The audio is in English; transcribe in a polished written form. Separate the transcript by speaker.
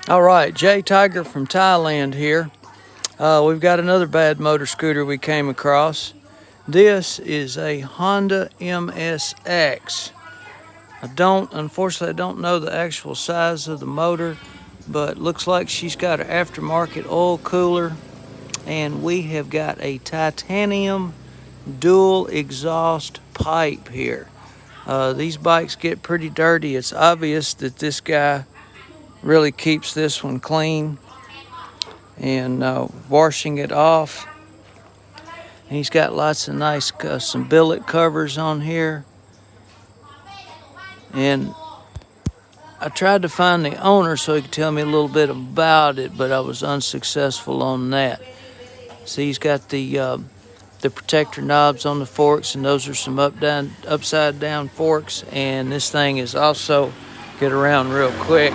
Speaker 1: All right, Jay Tiger from Thailand here. We've got another bad motor scooter we came across. This is a Honda MSX. Unfortunately, I don't know the actual size of the motor, but looks like she's got an aftermarket oil cooler, and we have got a titanium dual exhaust pipe here. These bikes get pretty dirty. It's obvious that this guy really keeps this one clean and washing it off. And he's got lots of nice some billet covers on here. And I tried to find the owner so he could tell me a little bit about it, but I was unsuccessful on that. See, he's got the protector knobs on the forks, and those are some upside down forks. And this thing is also get around real quick.